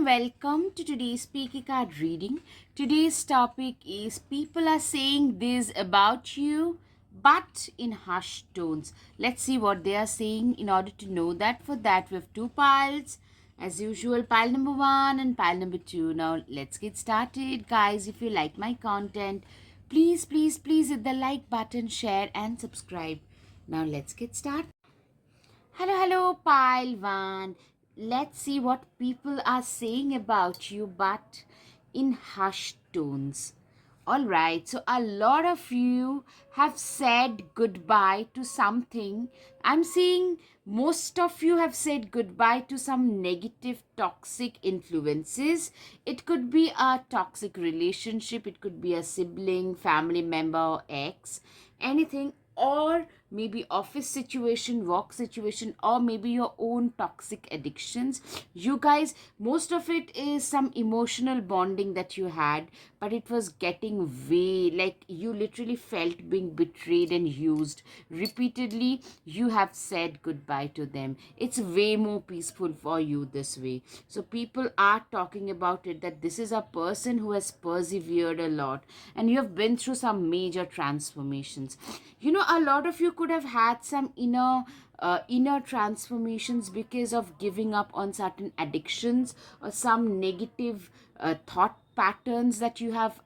welcome to today's Speaker Card reading. Today's topic is people are saying this about you, but in hushed tones. Let's see what they are saying. In order to know that, for that, we have two piles. As usual, pile number one and pile number two. Now, let's get started. Guys, if you like my content, please hit the like button, share, and subscribe. Now, let's get started. Hello, pile one. Let's see what people are saying about you, but in hushed tones. Alright, so a lot of you have said goodbye to something. I'm seeing most of you have said goodbye to some negative, toxic influences. It could be a toxic relationship, it could be a sibling, family member, or ex, anything, or maybe office situation, work situation, or maybe your own toxic addictions. You guys, most of it is some emotional bonding that you had, but it was getting way, like you literally felt being betrayed and used repeatedly. You have said goodbye to them. It's way more peaceful for you this way. So people are talking about it, that this is a person who has persevered a lot and you have been through some major transformations. A lot of you could have had some inner transformations because of giving up on certain addictions or some negative thought patterns that you have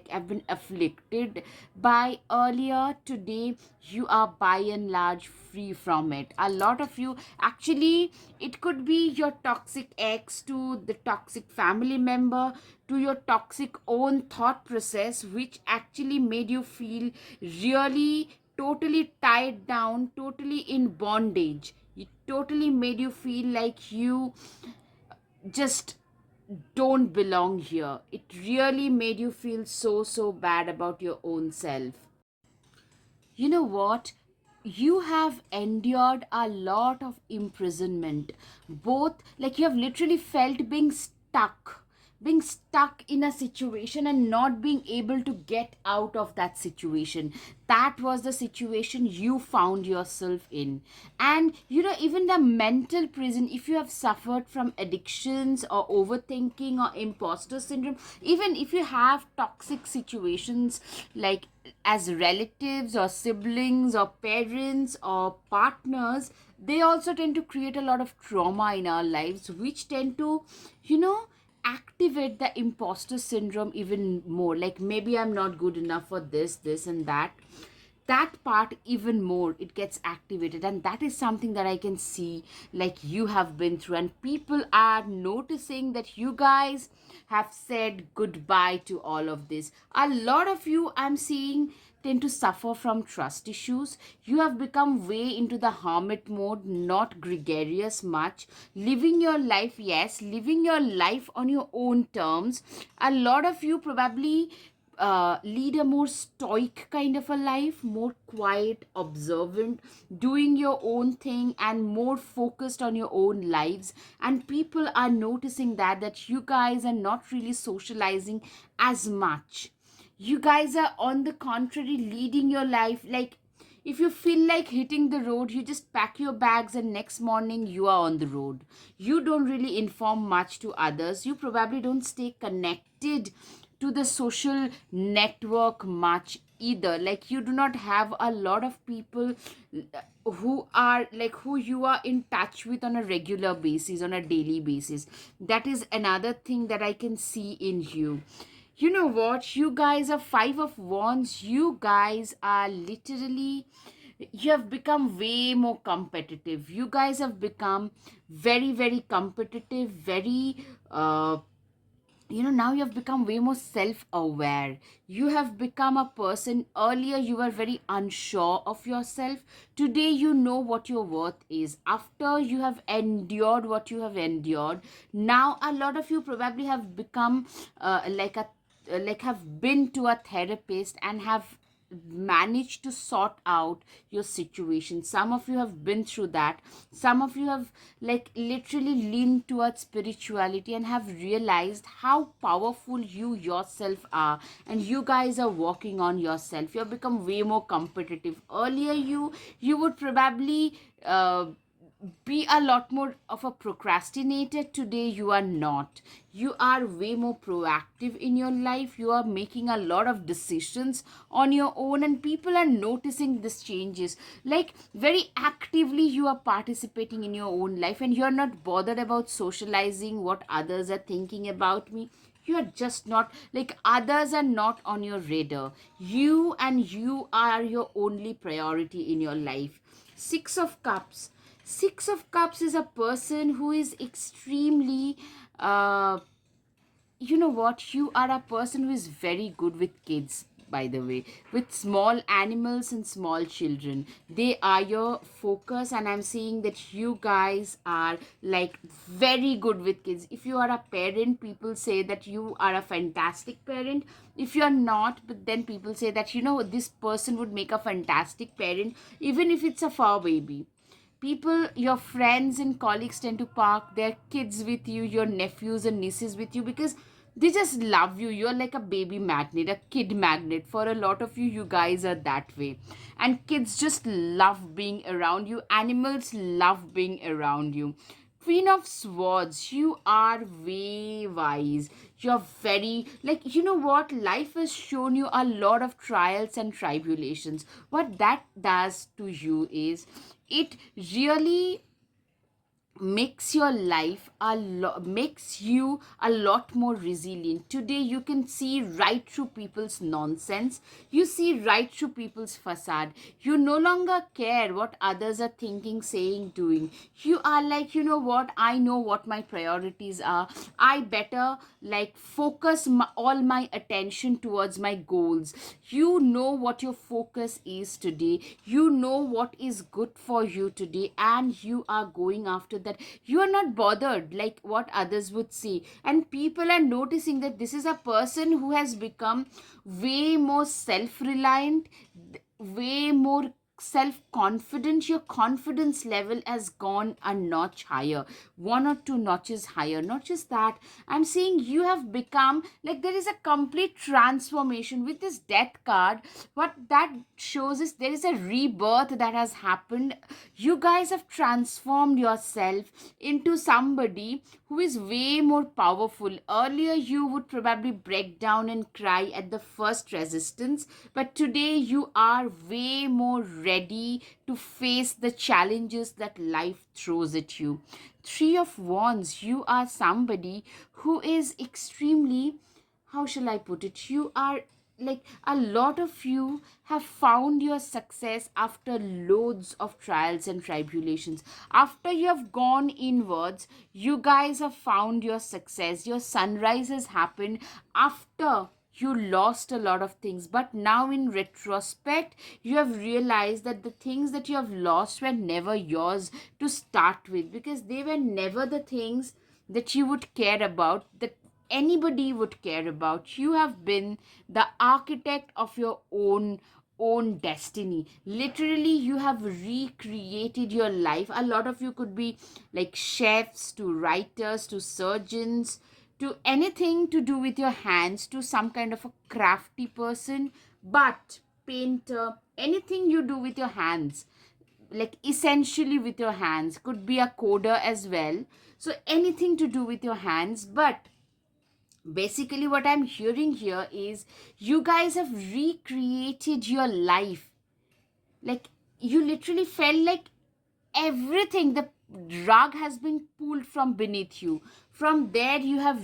have been afflicted by earlier. Today you are by and large free from it. A lot of you, actually, it could be your toxic ex to the toxic family member to your toxic own thought process, which actually made you feel really totally tied down, totally in bondage. It totally made you feel like you just don't belong here. It really made you feel so bad about your own self. You know what? You have endured a lot of imprisonment. Both, like you have literally felt being stuck in a situation and not being able to get out of that situation. That was the situation you found yourself in. And even the mental prison, if you have suffered from addictions or overthinking or imposter syndrome, even if you have toxic situations like as relatives or siblings or parents or partners, they also tend to create a lot of trauma in our lives, which tend to activate the imposter syndrome even more. Like, maybe I'm not good enough for this and that part even more, it gets activated. And that is something that I can see, like, you have been through, and people are noticing that you guys have said goodbye to all of this. A lot of you, I'm seeing, tend to suffer from trust issues. You have become way into the hermit mode, not gregarious much, living your life, yes, living your life on your own terms. A lot of you probably lead a more stoic kind of a life, more quiet, observant, doing your own thing, and more focused on your own lives. And people are noticing that you guys are not really socializing as much. You guys are, on the contrary, leading your life like, if you feel like hitting the road, you just pack your bags and next morning you are on the road. You don't really inform much to others. You probably don't stay connected to the social network much either. Like, you do not have a lot of people who you are in touch with on a regular basis, on a daily basis. That is another thing that I can see in you. You know what? You guys are Five of Wands. You guys are literally, you have become way more competitive. You guys have become very competitive, very, now you have become way more self-aware. You have become a person, earlier you were very unsure of yourself. Today you know what your worth is. After you have endured what you have endured, now a lot of you probably have become have been to a therapist and have managed to sort out your situation. Some of you have been through that. Some of you have, like, literally leaned towards spirituality and have realized how powerful you yourself are, and you guys are working on yourself. You have become way more competitive. Earlier you would probably be a lot more of a procrastinator. Today you are not. You are way more proactive in your life. You are making a lot of decisions on your own, and people are noticing these changes. Like, very actively you are participating in your own life, and you are not bothered about socializing what others are thinking about me. You are just not, like, others are not on your radar. You and you are your only priority in your life. Six of Cups. Six of Cups is a person who is extremely, uh, you know what, you are a person who is very good with kids, by the way, with small animals and small children. They are your focus, and I'm seeing that you guys are like very good with kids. If you are a parent, people say that you are a fantastic parent. If you are not, but then people say that, you know, this person would make a fantastic parent, even if it's a fur baby. People, your friends and colleagues tend to park their kids with you, your nephews and nieces with you, because they just love you. You're like a baby magnet, a kid magnet. For a lot of you, you guys are that way. And kids just love being around you, animals love being around you. Queen of Swords, you are way wise. You're very, like, you know what? Life has shown you a lot of trials and tribulations. What that does to you is it really makes your life makes you a lot more resilient. Today you can see right through people's nonsense. You see right through people's facade. You no longer care what others are thinking, saying, doing. You are like, you know what, I know what my priorities are. I better like focus all my attention towards my goals. You know what your focus is today. You know what is good for you today, and you are going after that. You are not bothered like what others would see, and people are noticing that this is a person who has become way more self-reliant, way more self-confident. Your confidence level has gone a notch higher, one or two notches higher. Not just that, I'm saying you have become like, there is a complete transformation with this Death card. What that shows is there is a rebirth that has happened. You guys have transformed yourself into somebody who is way more powerful. Earlier you would probably break down and cry at the first resistance, but today you are way more ready to face the challenges that life throws at you. Three of Wands, you are somebody who is extremely, how shall I put it? You are like, a lot of you have found your success after loads of trials and tribulations. After you have gone inwards, you guys have found your success. Your sunrise has happened after you lost a lot of things, but now in retrospect you have realized that the things that you have lost were never yours to start with, because they were never the things that you would care about, that anybody would care about. You have been the architect of your own destiny. Literally, you have recreated your life. A lot of you could be like chefs, to writers, to surgeons, to anything to do with your hands, to some kind of a crafty person, but painter, anything you do with your hands, like essentially with your hands. Could be a coder as well. So anything to do with your hands. But basically what I'm hearing here is you guys have recreated your life. Like, you literally felt like everything, the rug has been pulled from beneath you. From there you have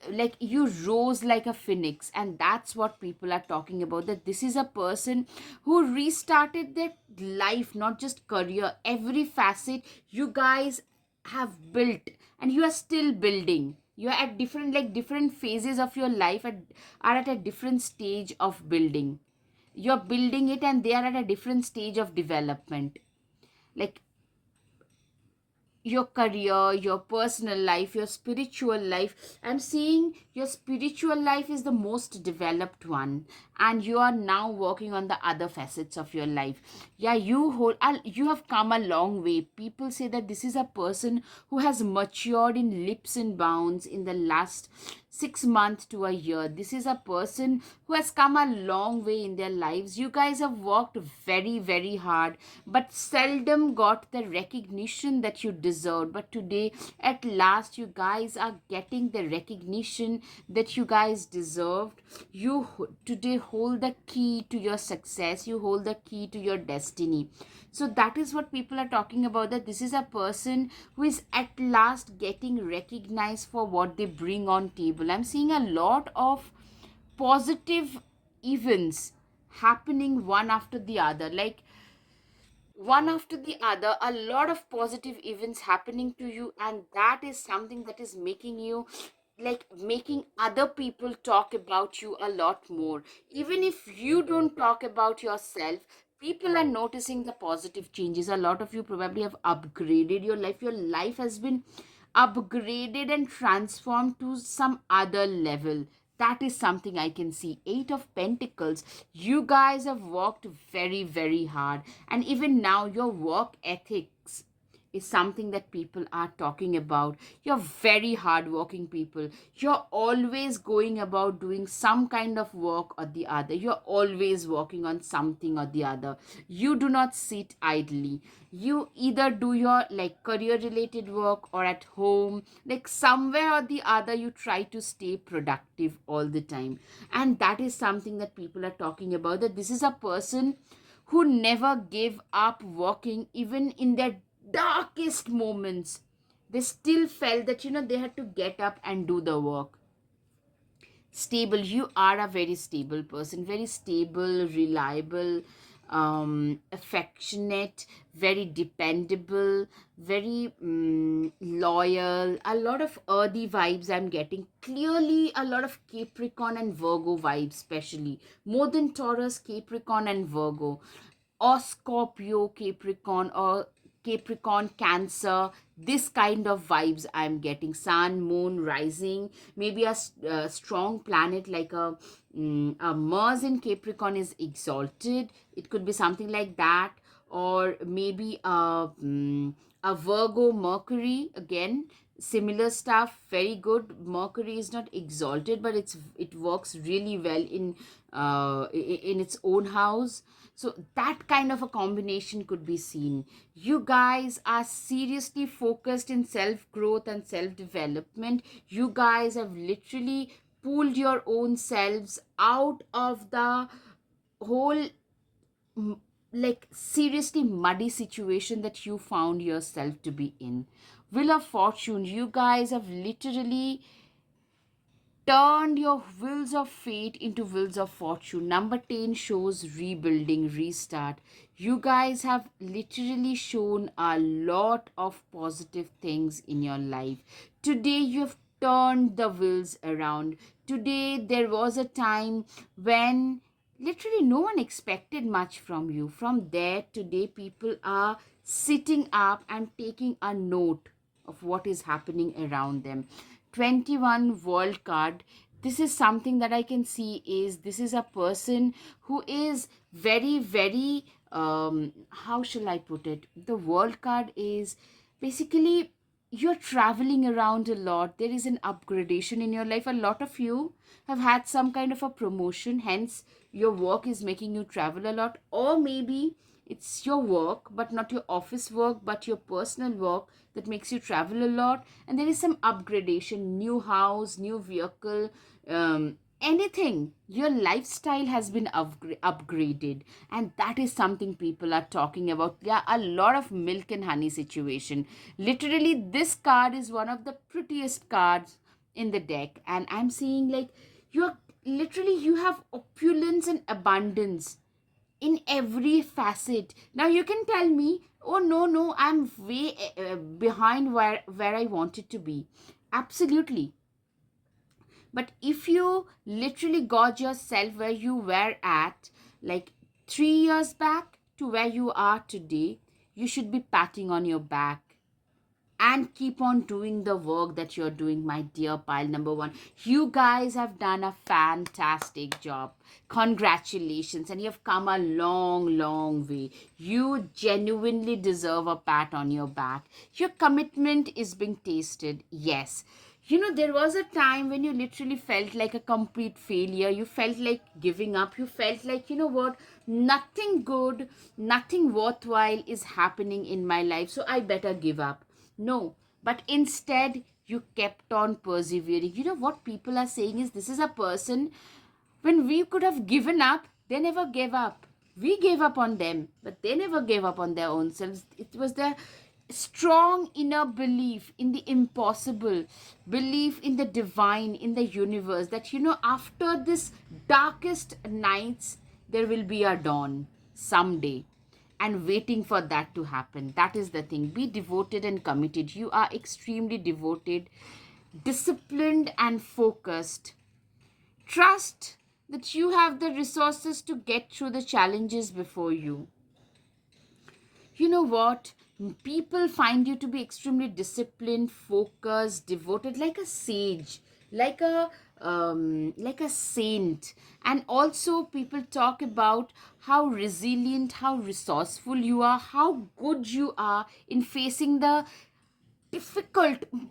like, you rose like a phoenix, and that's what people are talking about, that this is a person who restarted their life, not just career, every facet. You guys have built, and you are still building. You are at different, like, different phases of your life are at a different stage of building. You're building it, and they are at a different stage of development. Like, your career, your personal life, your spiritual life. I'm seeing your spiritual life is the most developed one, and you are now working on the other facets of your life. Yeah, you have come a long way. People say that this is a person who has matured in leaps and bounds in the last 6 months to a year. This is a person who has come a long way in their lives. You guys have worked very, very hard, but seldom got the recognition that you deserved. But today, at last, you guys are getting the recognition that you guys deserved. Today hold the key to your success, you hold the key to your destiny. So that is what people are talking about, that this is a person who is at last getting recognized for what they bring on table. I'm seeing a lot of positive events happening one after the other, like one after the other, a lot of positive events happening to you, and that is something that is making you, like, making other people talk about you a lot more. Even if you don't talk about yourself, people are noticing the positive changes. A lot of you probably have upgraded your life. Your life has been upgraded and transformed to some other level. That is something I can see. Eight of Pentacles. You guys have worked very, very hard. And even now, your work ethics is something that people are talking about. You're very hardworking people. You're always going about doing some kind of work or the other. You're always working on something or the other. You do not sit idly. You either do your, like, career related work, or at home, like somewhere or the other, you try to stay productive all the time. And that is something that people are talking about, that this is a person who never gave up working even in their darkest moments. They still felt that, they had to get up and do the work. Stable. You are a very stable person, very stable, reliable, affectionate, very dependable, very loyal. A lot of earthy vibes I'm getting. Clearly, a lot of Capricorn and Virgo vibes, especially more than Taurus, Capricorn and Virgo, or Scorpio, Capricorn, or Capricorn, Cancer. This kind of vibes I'm getting. Sun, Moon, Rising, maybe a strong planet like a Mars in Capricorn is exalted. It could be something like that, or maybe a Virgo, Mercury again. Similar stuff, very good. Mercury is not exalted, but it works really well in its own house. So that kind of a combination could be seen. You guys are seriously focused in self growth and self development. You guys have literally pulled your own selves out of the whole, m- like, seriously muddy situation that you found yourself to be in. Wheel of Fortune. You guys have literally turned your wheels of fate into wheels of fortune. Number 10 shows rebuilding, restart. You guys have literally shown a lot of positive things in your life. Today, you have turned the wheels around. Today, there was a time when literally no one expected much from you. From there, today, people are sitting up and taking a note of what is happening around them. 21 world card. This is something that I can see, is this is a person who is very, very, how shall I put it, the world card is basically, you're traveling around a lot. There is an upgradation in your life. A lot of you have had some kind of a promotion, hence your work is making you travel a lot. Or maybe it's your work, but not your office work, but your personal work, that makes you travel a lot. And there is some upgradation, new house, new vehicle, anything. Your lifestyle has been upgraded, and that is something people are talking about. Yeah, a lot of milk and honey situation. Literally, this card is one of the prettiest cards in the deck, and I'm seeing, like, you're literally, you have opulence and abundance in every facet. Now you can tell me, oh, no, no, I'm way behind where I wanted to be. Absolutely. But if you literally got yourself where you were at, like, 3 years back to where you are today, you should be patting on your back. and keep on doing the work that you're doing, my dear pile number one. You guys have done a fantastic job. Congratulations, and you've come a long, long way. You genuinely deserve a pat on your back. Your commitment is being tasted, yes. There was a time when you literally felt like a complete failure. You felt like giving up. You felt like, what, nothing good, nothing worthwhile is happening in my life, so I better give up. No, but instead, you kept on persevering. What people are saying is, this is a person, when we could have given up, they never gave up. We gave up on them, but they never gave up on their own selves. It was their strong inner belief in the impossible, belief in the divine, in the universe, that, after this darkest nights, there will be a dawn someday, and waiting for that to happen. That is the thing. Be devoted and committed. You are extremely devoted, disciplined, and focused. Trust that you have the resources to get through the challenges before you. You know what? People find you to be extremely disciplined, focused, devoted, like a sage, like a saint. And also, people talk about how resilient, how resourceful you are, how good you are in facing the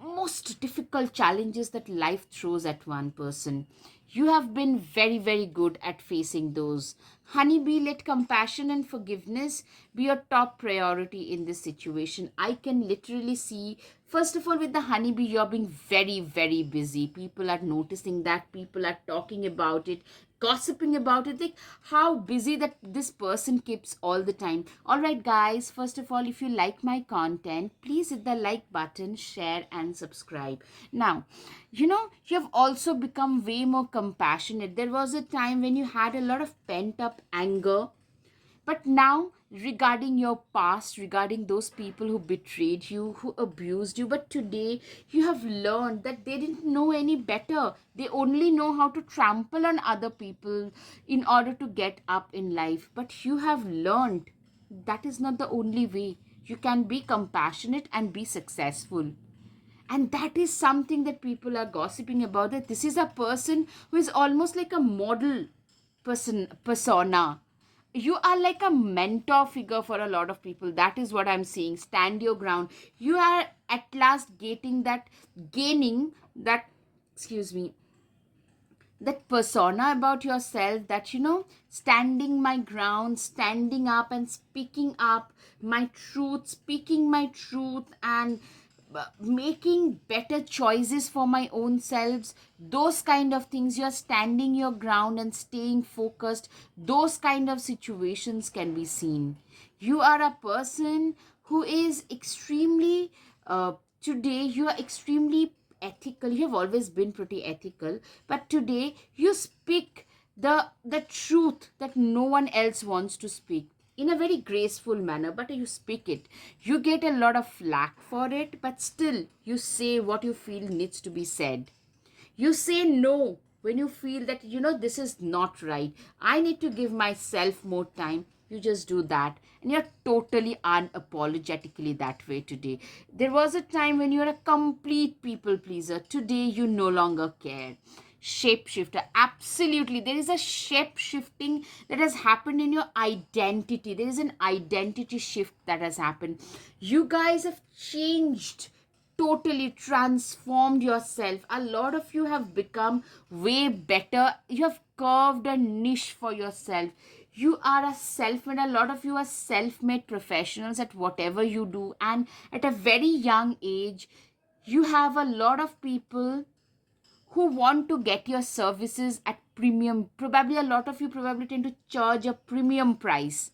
most difficult challenges that life throws at one person. You have been very, very good at facing those. Honeybee, let compassion and forgiveness be your top priority in this situation. I can literally see, first of all, with the honeybee, you're being very, very busy. People are noticing that, people are talking about it, gossiping about it, like how busy that this person keeps all the time. All right, guys, first of all, if you like my content, please hit the like button, share, and subscribe. Now, you have also become way more compassionate. There was a time when you had a lot of pent up anger, but now, regarding your past, regarding those people who betrayed you, who abused you, but today you have learned that they didn't know any better. They only know how to trample on other people in order to get up in life. But you have learned that is not the only way. You can be compassionate and be successful. And that is something that people are gossiping about, that this is a person who is almost like a model persona. You are like a mentor figure for a lot of people. That is what I'm seeing. Stand your ground. You are at last gaining that, excuse me, that persona about yourself, that, standing my ground, standing up and speaking up my truth, speaking my truth, and making better choices for my own selves. Those kind of things, you're standing your ground and staying focused. Those kind of situations can be seen. You are a person who is extremely today you are extremely ethical. You have always been pretty ethical, but today you speak the truth that no one else wants to speak, in a very graceful manner, but you speak it. You get a lot of flack for it, but still you say what you feel needs to be said. You say no when you feel that, this is not right. I need to give myself more time. You just do that. And you're totally unapologetically that way today. There was a time when you were a complete people pleaser. Today, you no longer care. Shapeshifter, absolutely. There is a shape shifting that has happened in your identity. There is an identity shift that has happened. You guys have changed, totally transformed yourself. A lot of you have become way better. You have carved a niche for yourself. You are a self-made, a lot of you are self-made professionals at whatever you do, and at a very young age, you have a lot of people who want to get your services at premium. Probably a lot of you probably tend to charge a premium price,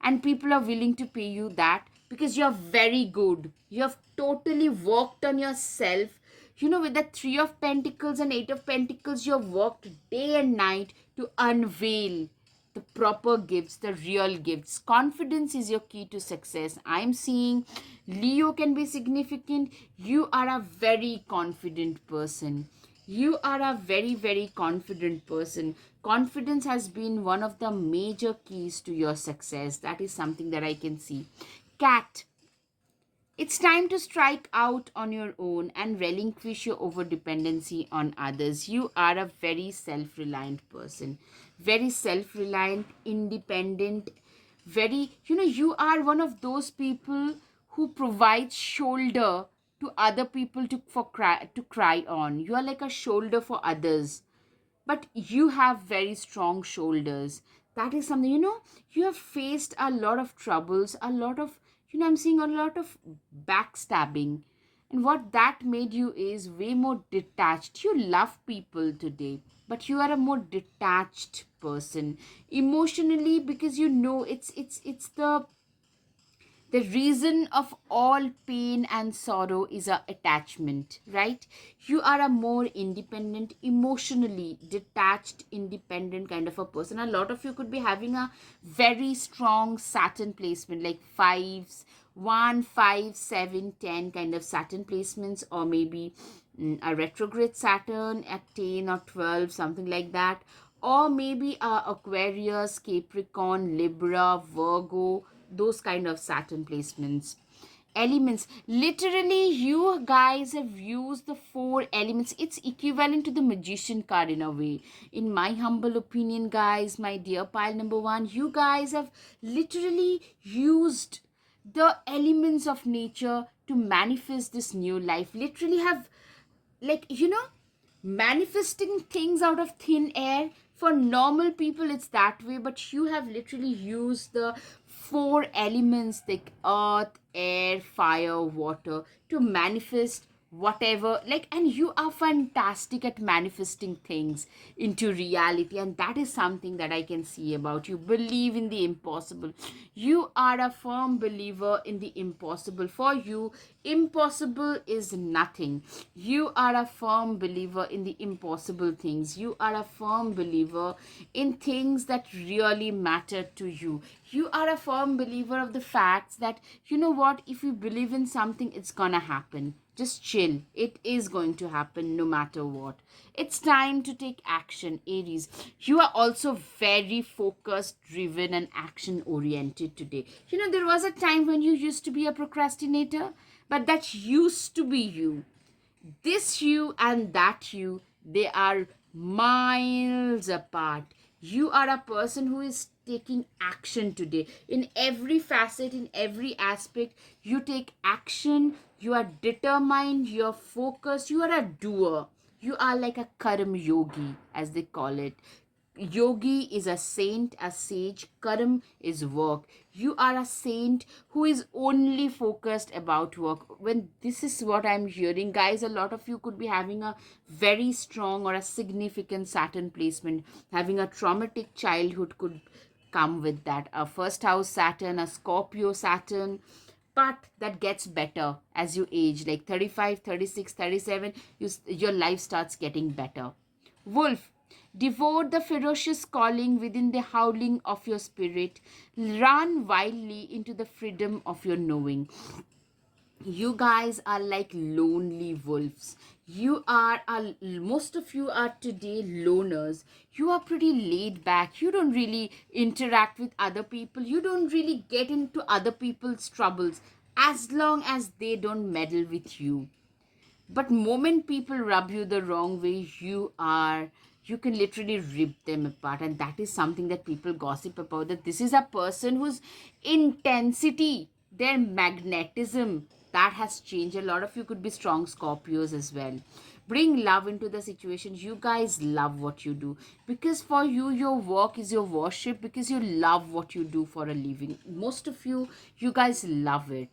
and people are willing to pay you that because you're very good. You have totally worked on yourself. With the 3 of Pentacles and 8 of Pentacles, you have worked day and night to unveil the proper gifts, the real gifts. Confidence is your key to success. I'm seeing Leo can be significant. You are a very confident person. You are a very, very confident person. Confidence has been one of the major keys to your success. That is something that I can see. Cat, It's time to strike out on your own and relinquish your over dependency on others. You are a very self reliant person, very self reliant, independent, very, you are one of those people who provides shoulder to other people to cry on. You are like a shoulder for others, but you have very strong shoulders. That is something, you have faced a lot of troubles, a lot of, I'm seeing a lot of backstabbing, and what that made you is way more detached. You love people today, but you are a more detached person emotionally, because it's the reason of all pain and sorrow is a attachment, right? You are a more independent, emotionally detached, independent kind of a person. A lot of you could be having a very strong Saturn placement, like fives, 1, 5, 7, 10 kind of Saturn placements, or maybe a retrograde Saturn at 10 or 12, something like that, or maybe Aquarius, Capricorn, Libra, Virgo, those kind of Saturn placements. Elements, literally, you guys have used the four elements. It's equivalent to the magician card in a way. In my humble opinion, guys, my dear pile number one, you guys have literally used the elements of nature to manifest this new life. Literally have, like, manifesting things out of thin air. For normal people it's that way, but you have literally used the four elements like earth, air, fire, water to manifest whatever, like, and you are fantastic at manifesting things into reality, and that is something that I can see about you. Believe in the impossible. You are a firm believer in the impossible. For you, impossible is nothing. You are a firm believer in the impossible things. You are a firm believer in things that really matter to you. You are a firm believer of the facts that, you know what, if you believe in something, it's gonna happen. Just chill. It is going to happen no matter what. It's time to take action, Aries. You are also very focused, driven, and action oriented today. There was a time when you used to be a procrastinator, but that used to be you. This you and that you, they are miles apart. You are a person who is taking action today. In every facet, in every aspect, you take action. You are determined, you're focused, you are a doer. You are like a Karam yogi, as they call it. Yogi is a saint, a sage. Karam is work. You are a saint who is only focused about work. When this is what I'm hearing, guys, a lot of you could be having a very strong or a significant Saturn placement. Having a traumatic childhood could come with that. A first house Saturn, a Scorpio Saturn. But that gets better as you age, like 35, 36, 37. Your life starts getting better. Wolf, devote the ferocious calling within the howling of your spirit. Run wildly into the freedom of your knowing. You guys are like lonely wolves. Most of you are today loners. You are pretty laid back. You don't really interact with other people. You don't really get into other people's troubles as long as they don't meddle with you. But moment people rub you the wrong way, you can literally rip them apart, and that is something that people gossip about, that this is a person whose intensity, their magnetism, that has changed. A lot of you could be strong Scorpios as well. Bring love into the situation. You guys love what you do, because for you, your work is your worship, because you love what you do for a living. Most of you guys love it,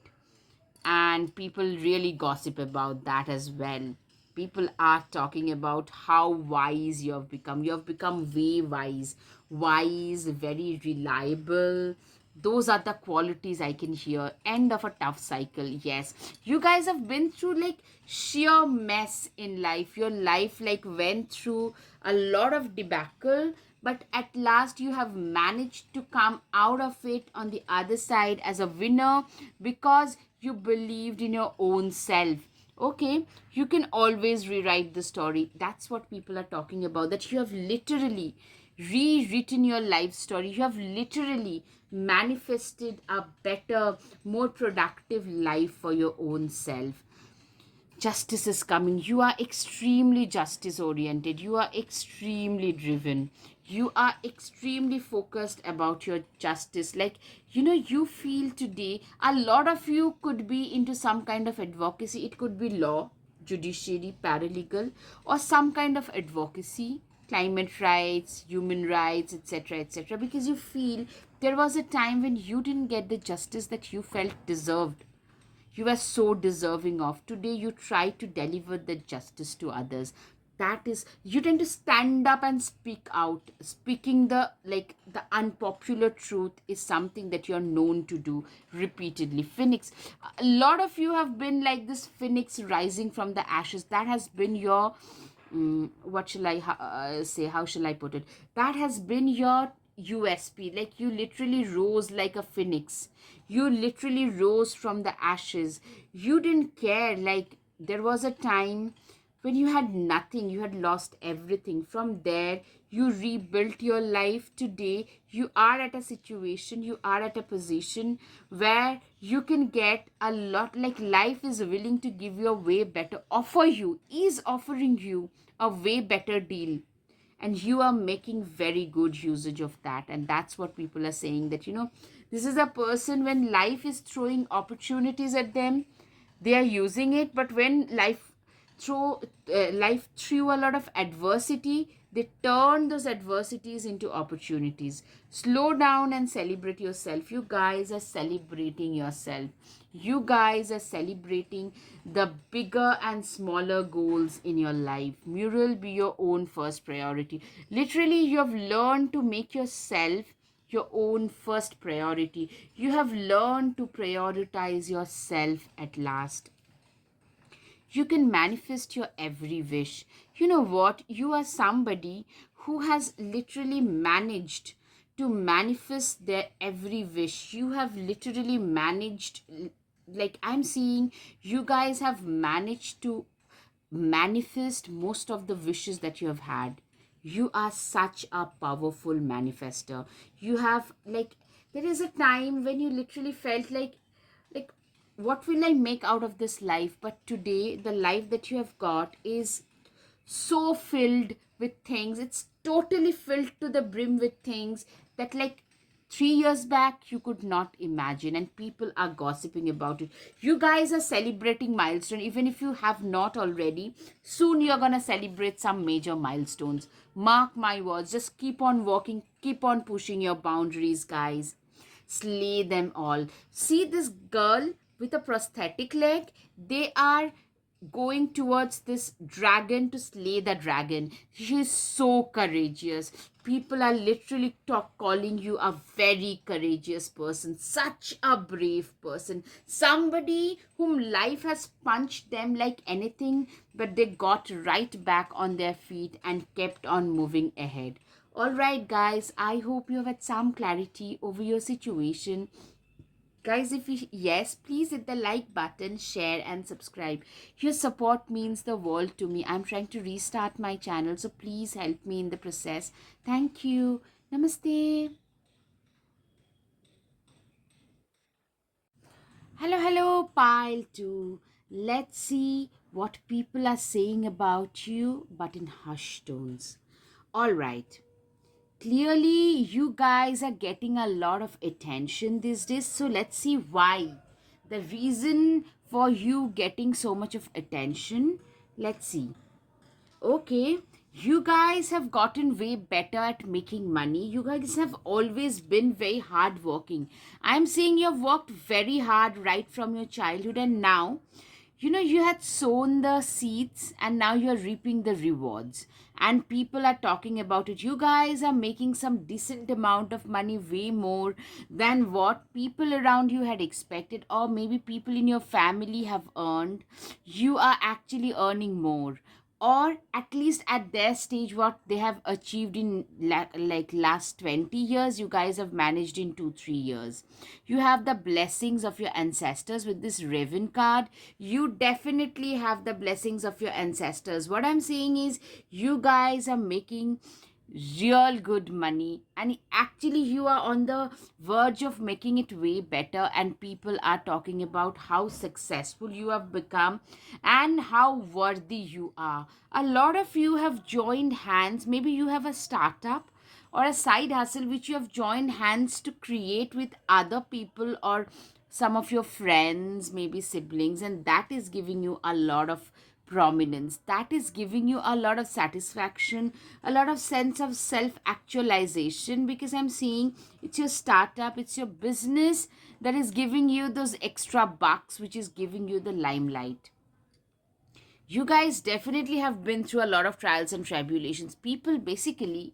and people really gossip about that as well. People are talking about how wise you have become. You have become way wise, very reliable. Those are the qualities I can hear. End of a tough cycle. Yes, you guys have been through like sheer mess in life. Your life like went through a lot of debacle, but at last you have managed to come out of it on the other side as a winner, because you believed in your own self. Okay, you can always rewrite the story. That's what people are talking about, that you have literally rewritten your life story. You have literally manifested a better, more productive life for your own self. Justice is coming. You are extremely justice oriented. You are extremely driven. You are extremely focused about your justice. Like, you feel today, a lot of you could be into some kind of advocacy. It could be law, judiciary, paralegal, or some kind of advocacy, climate rights, human rights, etc., etc. Because you feel there was a time when you didn't get the justice that you felt deserved, you are so deserving of. Today you try to deliver the justice to others. That is, you tend to stand up and speak out. Speaking the unpopular truth is something that you're known to do repeatedly. Phoenix, a lot of you have been like this phoenix rising from the ashes. That has been your what shall I say, how shall I put it, that has been your USP. Like, you literally rose like a phoenix. You literally rose from the ashes. You didn't care. Like, there was a time when you had nothing, you had lost everything. From there, you rebuilt your life. Today, you are at a situation, you are at a position where you can get a lot. Like, life is willing to give you a way better, is offering you a way better deal, and you are making very good usage of that. And that's what people are saying, that this is a person, when life is throwing opportunities at them, they are using it. But when life threw a lot of adversity, they turn those adversities into opportunities. Slow down and celebrate yourself. You guys are celebrating yourself. You guys are celebrating the bigger and smaller goals in your life. Mural be your own first priority. Literally, you have learned to make yourself your own first priority. You have learned to prioritize yourself at last. You can manifest your every wish. You know what? You are somebody who has literally managed to manifest their every wish. You have literally managed, like, I'm seeing you guys have managed to manifest most of the wishes that you have had. You are such a powerful manifester. You have, like, there is a time when you literally felt like what will I make out of this life? But today, the life that you have got is so filled with things. It's totally filled to the brim with things that, like, 3 years back you could not imagine, and people are gossiping about it. You guys are celebrating milestone. Even if you have not already, soon you're gonna celebrate some major milestones. Mark my words. Just keep on walking, keep on pushing your boundaries, guys. Slay them all. See this girl with a prosthetic leg? They are going towards this dragon to slay the dragon. She is so courageous. People are literally calling you a very courageous person, such a brave person, somebody whom life has punched them like anything, but they got right back on their feet and kept on moving ahead. All right, guys, I hope you have had some clarity over your situation. Guys, if you, yes, please hit the like button, share and subscribe. Your support means the world to me. I'm trying to restart my channel, so please help me in the process. Thank you. Namaste. Hello, pile 2. Let's see what people are saying about you, but in hushed tones. All right. Clearly, you guys are getting a lot of attention these days. So let's see why. The reason for you getting so much of attention. Let's see. Okay, you guys have gotten way better at making money. You guys have always been very hardworking. I'm seeing you've worked very hard right from your childhood, and now you had sown the seeds and now you're reaping the rewards, and people are talking about it. You guys are making some decent amount of money, way more than what people around you had expected, or maybe people in your family have earned. You are actually earning more, or at least at their stage, what they have achieved in like last 20 years, you guys have managed in 2 3 years. You have the blessings of your ancestors with this Raven card. You definitely have the blessings of your ancestors. What I'm saying is, you guys are making real good money, and actually you are on the verge of making it way better, and people are talking about how successful you have become and how worthy you are. A lot of you have joined hands, maybe you have a startup or a side hustle which you have joined hands to create with other people or some of your friends, maybe siblings, and that is giving you a lot of prominence, that is giving you a lot of satisfaction, a lot of sense of self actualization, because I'm seeing it's your startup, it's your business that is giving you those extra bucks, which is giving you the limelight. You guys definitely have been through a lot of trials and tribulations. People basically,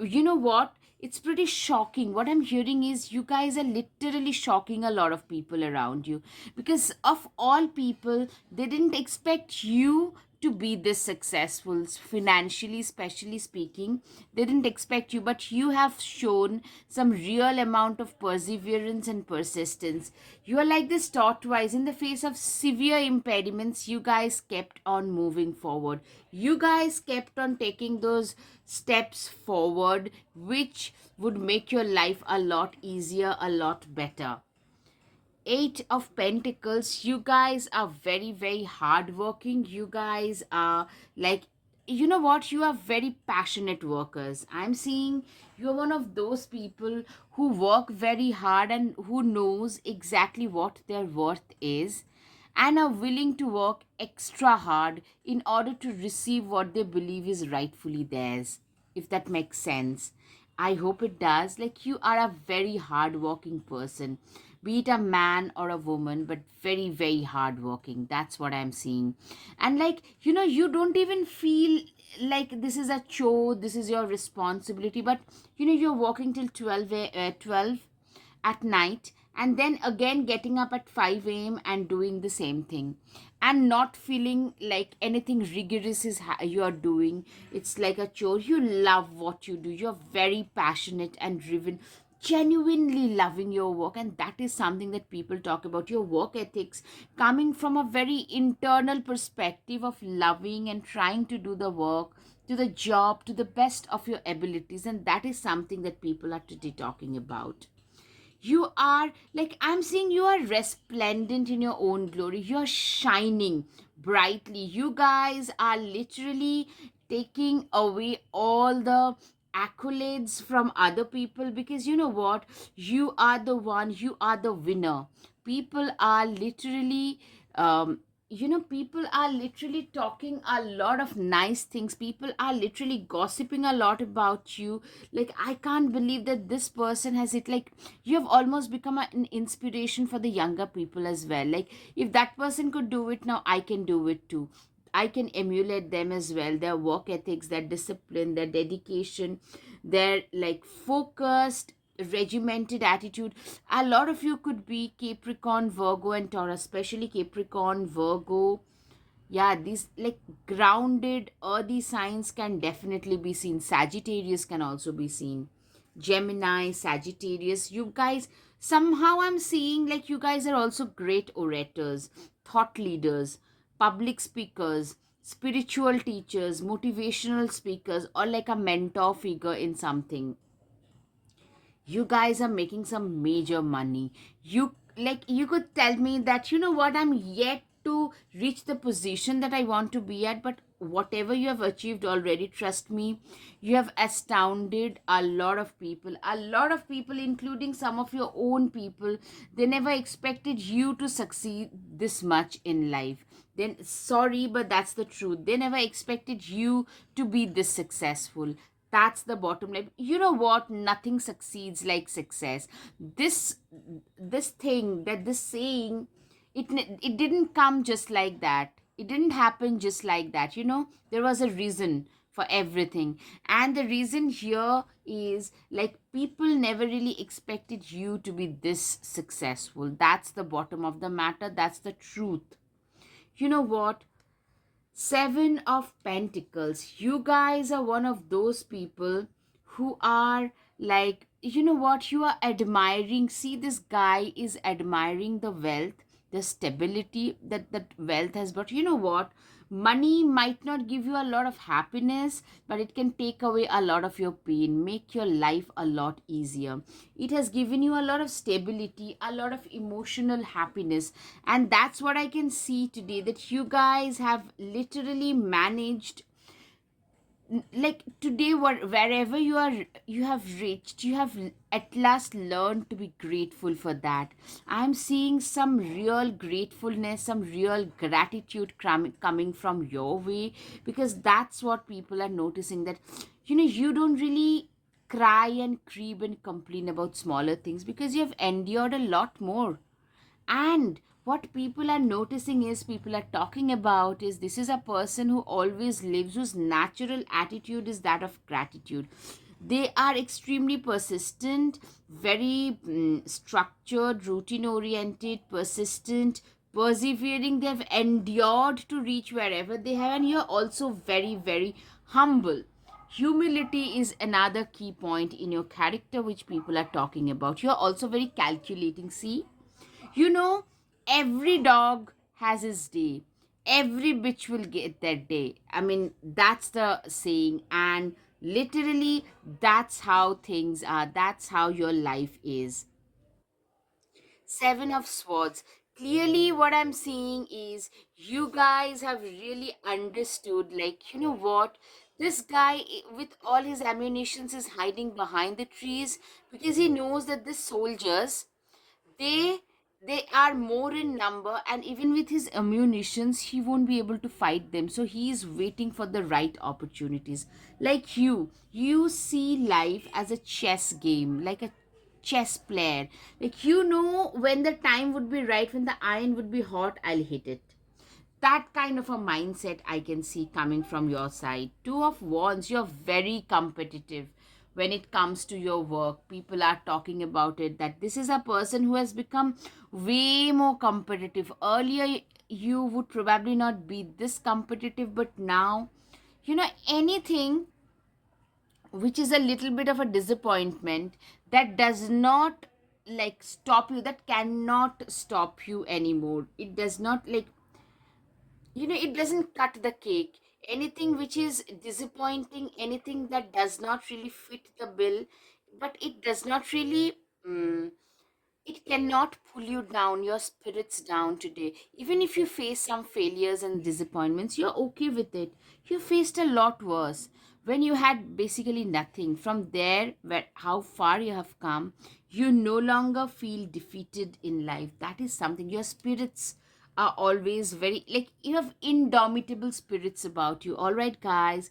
you know what? It's pretty shocking. What I'm hearing is you guys are literally shocking a lot of people around you, because of all people, they didn't expect you to be this successful financially, especially speaking. They didn't expect you, but you have shown some real amount of perseverance and persistence. You are like this tortoise in the face of severe impediments. You guys kept on moving forward. You guys kept on taking those steps forward, which would make your life a lot easier, a lot better. Eight of Pentacles, you guys are very, very hardworking. You guys are like, you know what? You are very passionate workers. I'm seeing you're one of those people who work very hard and who knows exactly what their worth is, and are willing to work extra hard in order to receive what they believe is rightfully theirs, if that makes sense. I hope it does. Like, you are a very hardworking person, be it a man or a woman, but very, very hardworking. That's what I'm seeing. And, like, you don't even feel like this is a chore, this is your responsibility, but you're working till 12 at night, and then again getting up at 5 a.m. and doing the same thing, and not feeling like anything rigorous is you're doing. It's like a chore. You love what you do, you're very passionate and driven, genuinely loving your work, and that is something that people talk about. Your work ethics coming from a very internal perspective of loving and trying to do the work, to the job, to the best of your abilities, and that is something that people are today talking about. You are like, I'm seeing you are resplendent in your own glory, you're shining brightly. You guys are literally taking away all the accolades from other people, because you know what, you are the one, you are the winner. People are literally people are literally talking a lot of nice things, people are literally gossiping a lot about you. Like, I can't believe that this person has it. Like, you have almost become an inspiration for the younger people as well. Like, if that person could do it, now I can do it too. I can emulate them as well, their work ethics, their discipline, their dedication, their like focused regimented attitude. A lot of you could be Capricorn, Virgo, and Taurus, especially Capricorn, Virgo. Yeah, these like grounded earthy signs can definitely be seen. Sagittarius can also be seen. Gemini, Sagittarius, you guys, somehow I'm seeing like you guys are also great orators, thought leaders, public speakers, spiritual teachers, motivational speakers, or like a mentor figure in something. You guys are making some major money. You could tell me that, you know what, I'm yet to reach the position that I want to be at, but whatever you have achieved already, trust me, you have astounded a lot of people, including some of your own people. They never expected you to succeed this much in life. Then sorry, but that's the truth. They never expected you to be this successful. That's the bottom line. You know what, nothing succeeds like success. This thing, that this saying, it didn't come just like that. It didn't happen just like that. There was a reason for everything, and the reason here is like people never really expected you to be this successful. That's the bottom of the matter, that's the truth. You know what, Seven of Pentacles. You guys are one of those people who are like, you know what, you are admiring. See, this guy is admiring the wealth the stability that wealth has brought. You know what? Money might not give you a lot of happiness, but it can take away a lot of your pain, make your life a lot easier. It has given you a lot of stability, a lot of emotional happiness, and that's what I can see today, that you guys have literally managed, like today, wherever you are, you have reached, you have at last learned to be grateful for that. I'm seeing some real gratefulness, some real gratitude coming from your way, because that's what people are noticing, that you don't really cry and creep and complain about smaller things, because you have endured a lot more. And what people are noticing is, people are talking about is, this is a person who always lives, whose natural attitude is that of gratitude. They are extremely persistent, very structured, routine oriented, persistent, persevering. They've endured to reach wherever they have, and you're also very, very humble. Humility is another key point in your character which people are talking about. You're also very calculating. See, you know, every dog has his day. Every bitch will get their day. I mean, that's the saying. And literally, that's how things are. That's how your life is. Seven of Swords. Clearly, what I'm seeing is, you guys have really understood, like, you know what? This guy, with all his ammunitions, is hiding behind the trees, because he knows that the soldiers, they they are more in number, and even with his ammunitions he won't be able to fight them, so he is waiting for the right opportunities. Like you see life as a chess game, like a chess player. Like, when the time would be right, when the iron would be hot, I'll hit it. That kind of a mindset I can see coming from your side. Two of Wands, you're very competitive when it comes to your work. People are talking about it, that this is a person who has become way more competitive. Earlier, you would probably not be this competitive, but now, anything which is a little bit of a disappointment, that does not like stop you, that cannot stop you anymore. It does not, like, it doesn't cut the cake. Anything which is disappointing, anything that does not really fit the bill, but it does not really, it cannot pull you down, your spirits down today. Even if you face some failures and disappointments, you're okay with it. You faced a lot worse when you had basically nothing. From there, where how far you have come, you no longer feel defeated in life. That is something. Your spirits are always very, like, you have indomitable spirits about you. All right, guys,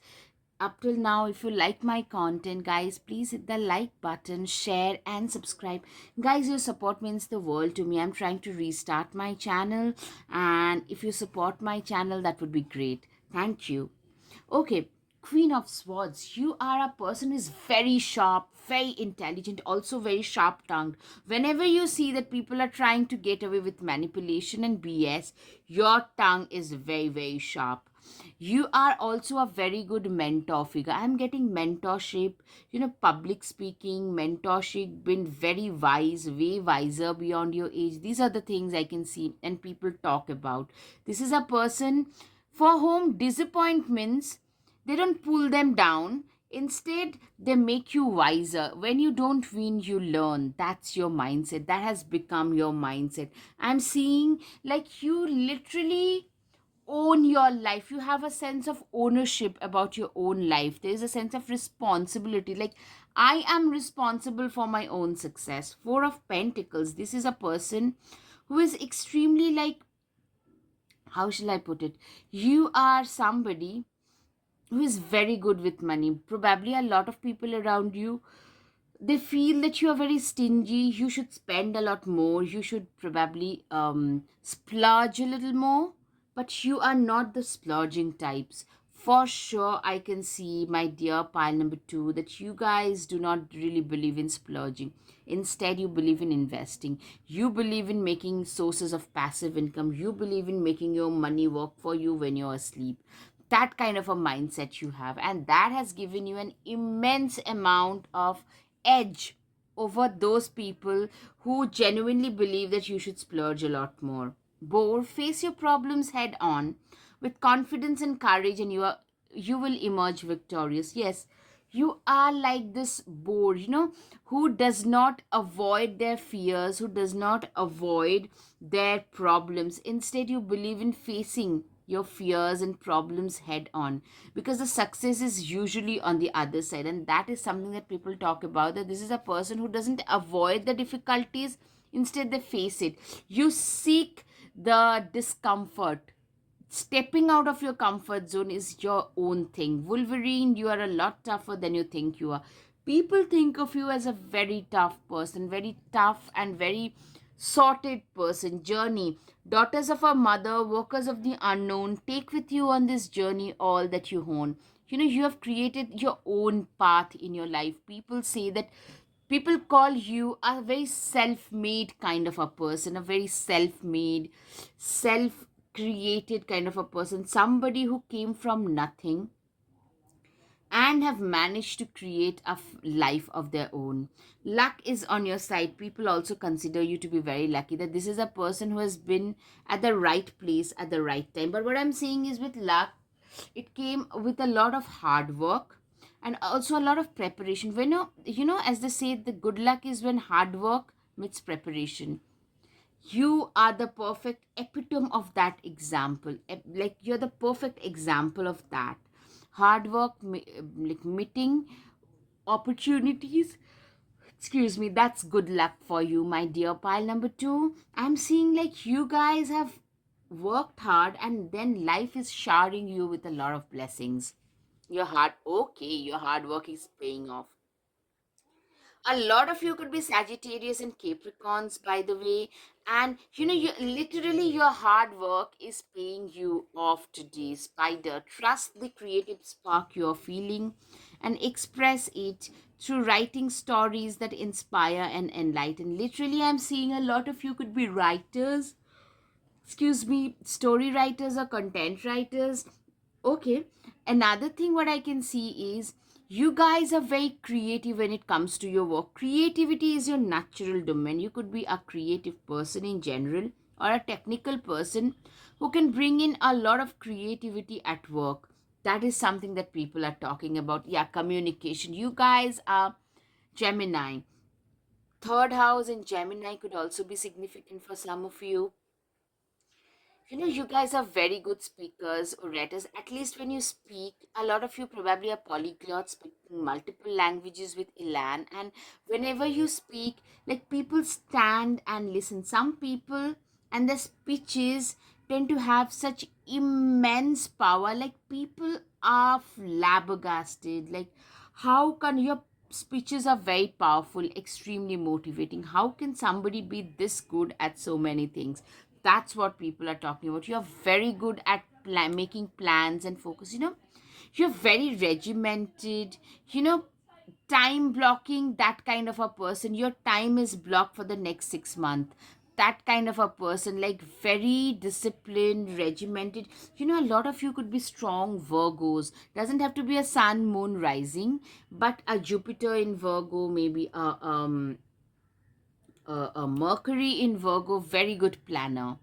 up till now, if you like my content, guys, please hit the like button, share and subscribe. Guys, your support means the world to me. I'm trying to restart my channel, and if you support my channel, that would be great. Thank you. Okay, Queen of Swords, you are a person who is very sharp, very intelligent, also very sharp tongued. Whenever you see that people are trying to get away with manipulation and BS, your tongue is very, very sharp. You are also a very good mentor figure. I'm getting mentorship, public speaking, mentorship, been very wise, way wiser beyond your age. These are the things I can see and people talk about. This is a person for whom disappointments, they don't pull them down. Instead, they make you wiser. When you don't win, you learn. That's your mindset. That has become your mindset. I'm seeing, like, you literally own your life. You have a sense of ownership about your own life. There is a sense of responsibility. Like, I am responsible for my own success. Four of Pentacles. This is a person who is extremely, like, how shall I put it? You are somebody who is very good with money. Probably a lot of people around you, they feel that you are very stingy. You should spend a lot more. You should probably splurge a little more. But you are not the splurging types. For sure, I can see, my dear pile number two, that you guys do not really believe in splurging. Instead, you believe in investing. You believe in making sources of passive income. You believe in making your money work for you when you're asleep. That kind of a mindset you have, and that has given you an immense amount of edge over those people who genuinely believe that you should splurge a lot more. Bore, face your problems head on with confidence and courage, and you will emerge victorious. Yes, you are like this boar, who does not avoid their fears, who does not avoid their problems. Instead, you believe in facing your fears and problems head on, because the success is usually on the other side. And that is something that people talk about, that this is a person who doesn't avoid the difficulties, instead they face it. You seek the discomfort. Stepping out of your comfort zone is your own thing. Wolverine, you are a lot tougher than you think you are. People think of you as a very tough person, very tough and very sorted person. Journey, daughters of our mother, workers of the unknown, take with you on this journey all that you own. You have created your own path in your life. People say that, people call you a very self-made kind of a person, a very self-made, self-created kind of a person, somebody who came from nothing and have managed to create a life of their own. Luck is on your side. People also consider you to be very lucky, that this is a person who has been at the right place at the right time. But what I'm saying is, with luck, it came with a lot of hard work and also a lot of preparation. When as they say, the good luck is when hard work meets preparation. You are the perfect epitome of that example. Like, you're the perfect example of that. Hard work, like meeting opportunities. Excuse me, that's good luck for you, my dear pile number two. I'm seeing like you guys have worked hard, and then life is showering you with a lot of blessings. Your hard work is paying off. A lot of you could be Sagittarius and Capricorns, by the way. And your hard work is paying you off today. Spider, trust the creative spark you're feeling and express it through writing stories that inspire and enlighten. Literally, I'm seeing a lot of you could be writers, story writers or content writers. Okay, another thing what I can see is, you guys are very creative when it comes to your work. Creativity is your natural domain. You could be a creative person in general, or a technical person who can bring in a lot of creativity at work. That is something that people are talking about. Yeah, communication. You guys are Gemini. Third house in Gemini could also be significant for some of you. You guys are very good speakers, orators. At least when you speak, a lot of you probably are polyglots, speaking multiple languages with elan. And whenever you speak, like, people stand and listen. Some people and their speeches tend to have such immense power. Like, people are flabbergasted. Like, how can your speeches are very powerful, extremely motivating. How can somebody be this good at so many things? That's what people are talking about. You're very good at making plans and focus. You're very regimented. Time blocking, that kind of a person. Your time is blocked for the next 6 months. That kind of a person, like, very disciplined, regimented. A lot of you could be strong Virgos. Doesn't have to be a sun, moon, rising, but a Jupiter in Virgo, maybe a Mercury in Virgo. Very good planner.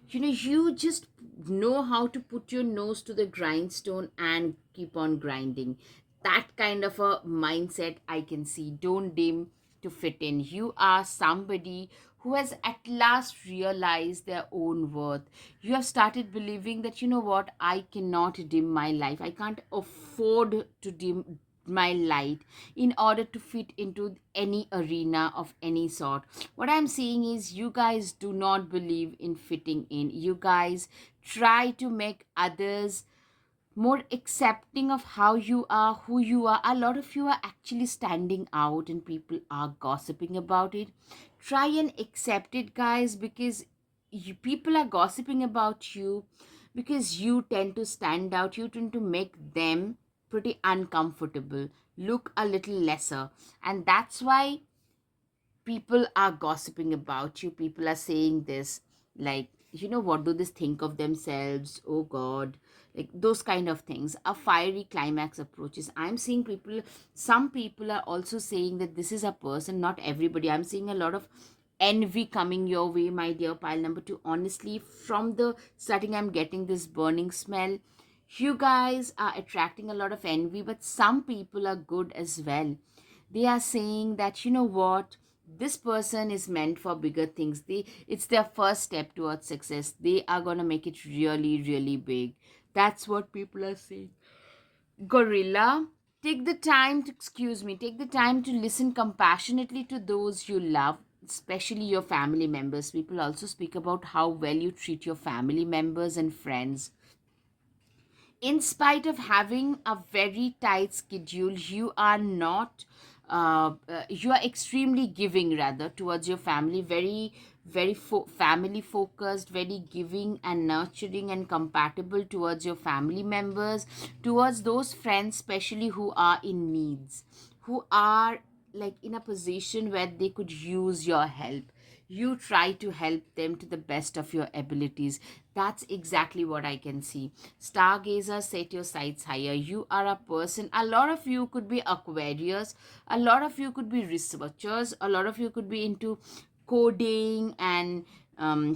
You just know how to put your nose to the grindstone and keep on grinding. That kind of a mindset I can see. Don't dim to fit in. You are somebody who has at last realized their own worth. You have started believing that, what, I cannot dim my life. I can't afford to dim my light in order to fit into any arena of any sort. What I'm saying is, you guys do not believe in fitting in. You guys try to make others more accepting of how you are, who you are. A lot of you are actually standing out and people are gossiping about it. Try and accept it, guys, because people are gossiping about you because you tend to stand out. You tend to make them pretty uncomfortable, look a little lesser. And that's why people are gossiping about you. People are saying this, like, what do this think of themselves, oh god, like those kind of things. A fiery climax approaches. I'm seeing people, some people are also saying that this is a person, not everybody. I'm seeing a lot of envy coming your way, my dear pile number two. Honestly, from the starting, I'm getting this burning smell. You guys are attracting a lot of envy, but some people are good as well. They are saying that, you know what, this person is meant for bigger things. It's their first step towards success. They are gonna make it really, really big. That's what people are saying. Gorilla, take the time to listen compassionately to those you love, especially your family members. People also speak about how well you treat your family members and friends. In spite of having a very tight schedule, you are not you are extremely giving rather towards your family, family focused, very giving and nurturing and compatible towards your family members, towards those friends especially who are in needs, who are like in a position where they could use your help. You try to help them to the best of your abilities. That's exactly what I can see. Stargazer, set your sights higher. You are a person, a lot of you could be Aquarius, a lot of you could be researchers, a lot of you could be into coding and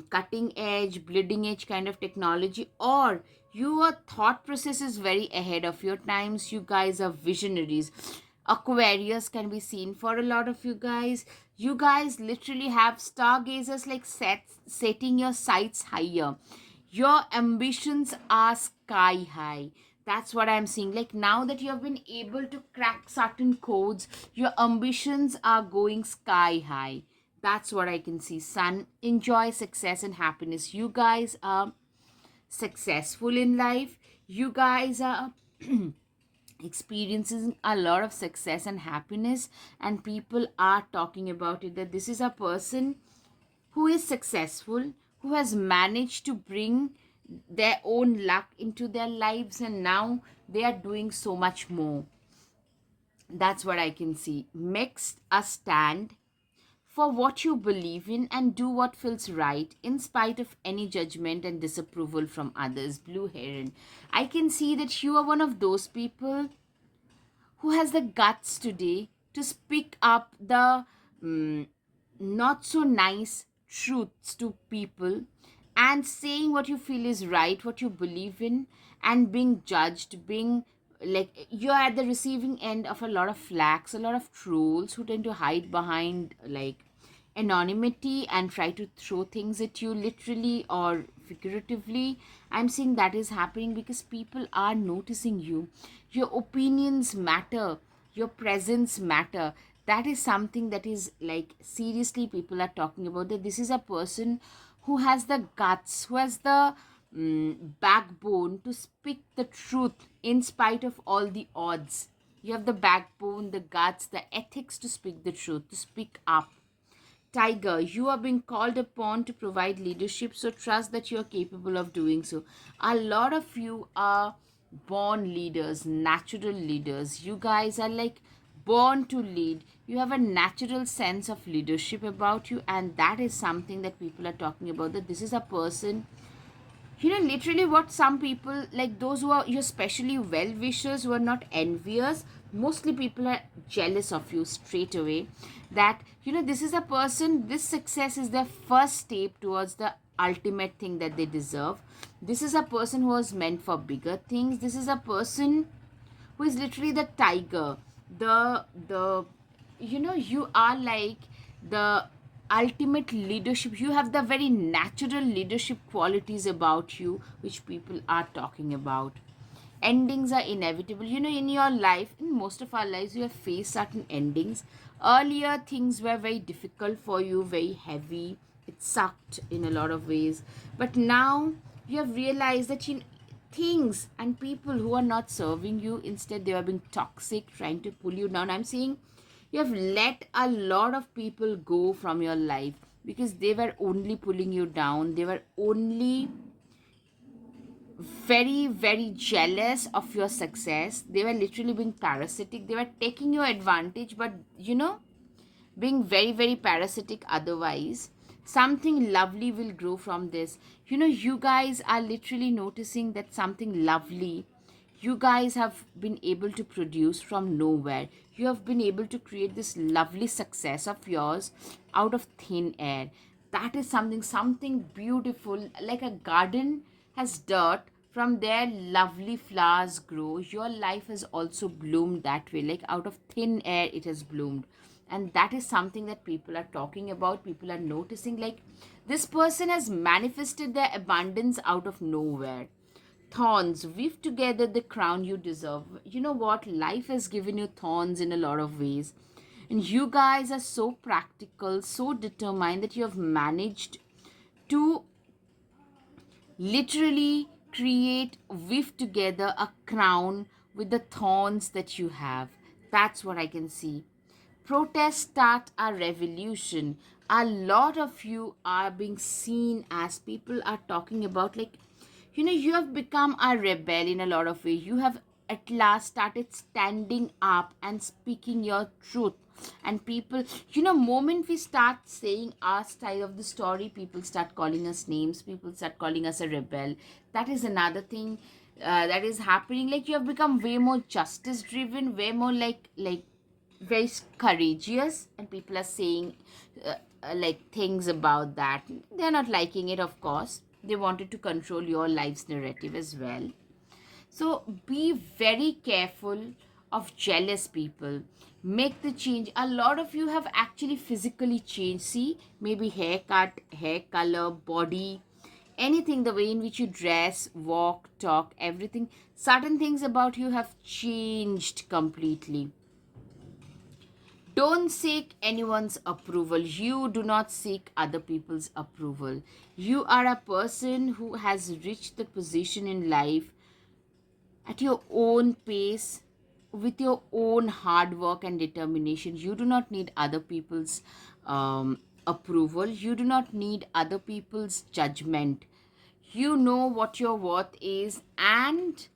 cutting edge, bleeding edge kind of technology, or your thought process is very ahead of your times. You guys are visionaries. Aquarius can be seen for a lot of you guys. You guys literally have stargazers, like setting your sights higher. Your ambitions are sky high. That's what I'm seeing. Like now that you have been able to crack certain codes, your ambitions are going sky high. That's what I can see. Sun, enjoy success and happiness. You guys are successful in life. You guys are experiencing a lot of success and happiness, and people are talking about it, that this is a person who is successful, who has managed to bring their own luck into their lives, and now they are doing so much more. That's what I can see. Mixed a stand for what you believe in and do what feels right in spite of any judgment and disapproval from others. Blue Heron, I can see that you are one of those people who has the guts today to speak up the not so nice truths to people, and saying what you feel is right, what you believe in, and being judged, being like you're at the receiving end of a lot of flacks, a lot of trolls who tend to hide behind like anonymity and try to throw things at you, literally or figuratively. I'm seeing that is happening because people are noticing you. Your opinions matter, your presence matter. That is something that is like seriously people are talking about, that this is a person who has the guts, who has the backbone to speak the truth in spite of all the odds. You have the backbone, the guts, the ethics to speak the truth, to speak up. Tiger, you are being called upon to provide leadership, so trust that you are capable of doing so. A lot of you are born leaders, natural leaders. You guys are like born to lead. You have a natural sense of leadership about you, and that is something that people are talking about. That this is a person, you know, literally what some people, like those who are your specially well wishers, who are not envious, mostly people are jealous of you straight away. That, you know, this is a person, this success is their first step towards the ultimate thing that they deserve. This is a person who was meant for bigger things. This is a person who is literally the tiger, the you know, you are like the ultimate leadership. You have the very natural leadership qualities about you which people are talking about. Endings are inevitable. You know, in your life, in most of our lives, we have faced certain endings. Earlier things were very difficult for you, very heavy, it sucked in a lot of ways, but now you have realized that things and people who are not serving you, instead they are being toxic, trying to pull you down. I'm saying you have let a lot of people go from your life because they were only pulling you down. They were only very jealous of your success. They were literally being parasitic. They were taking your advantage, but you know, being very parasitic otherwise. Something lovely will grow from this. You know, you guys are literally noticing that something lovely, You guys have been able to produce from nowhere. You have been able to create this lovely success of yours out of thin air. That is something beautiful, like a garden has dirt. From there, lovely flowers grow. Your life has also bloomed that way, like out of thin air, it has bloomed. And that is something that people are talking about. People are noticing, like, this person has manifested their abundance out of nowhere. Thorns, weave together the crown you deserve. You know what? Life has given you thorns in a lot of ways. And you guys are so practical, so determined that you have managed to literally weave together a crown with the thorns that you have. That's what I can see. Protests start a revolution. A lot of you are being seen as people are talking about, like, you have become a rebel in a lot of ways. You have at last started standing up and speaking your truth. And people, moment we start saying our side of the story, people start calling us names, people start calling us a rebel. That is another thing that is happening. Like, you have become way more justice driven, way more like very courageous, and people are saying like things about that. They're not liking it, of course. They wanted to control your life's narrative as well. So be very careful of jealous people. Make the change. A lot of you have actually physically changed. See, maybe haircut, hair color, body, anything, the way in which you dress, walk, talk, everything. Certain things about you have changed completely. Don't seek anyone's approval. You do not seek other people's approval. You are a person who has reached the position in life at your own pace, with your own hard work and determination. You do not need other people's approval. You do not need other people's judgment. You know what your worth is, and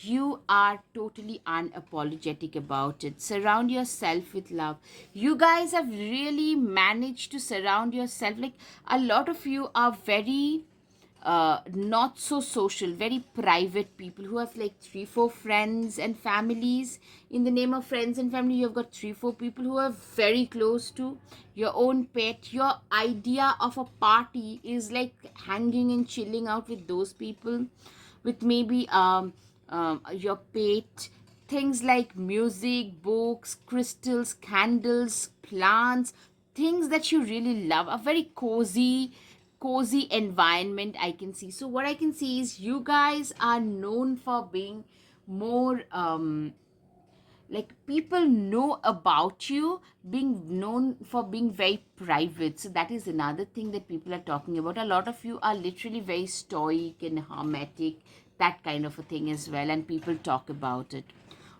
you are totally unapologetic about it. Surround yourself with love. You guys have really managed to surround yourself. Like, a lot of you are very not so social, very private people who have like 3 4 friends and families. In the name of friends and family, you've got 3 4 people who are very close to your own pet. Your idea of a party is like hanging and chilling out with those people, with maybe your pet. Things like music, books, crystals, candles, plants, things that you really love. A very cozy environment I can see. So what I can see is you guys are known for being more like, people know about you being known for being very private. So that is another thing that people are talking about. A lot of you are literally very stoic and hermetic, that kind of a thing as well, and people talk about it.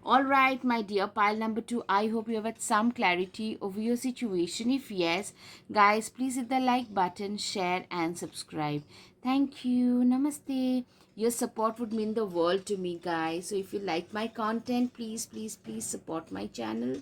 All right, my dear pile number 2, I hope you have had some clarity over your situation. If yes, guys, please hit the like button, share, and subscribe. Thank you. Namaste. Your support would mean the world to me, guys. So if you like my content, please, please, please support my channel.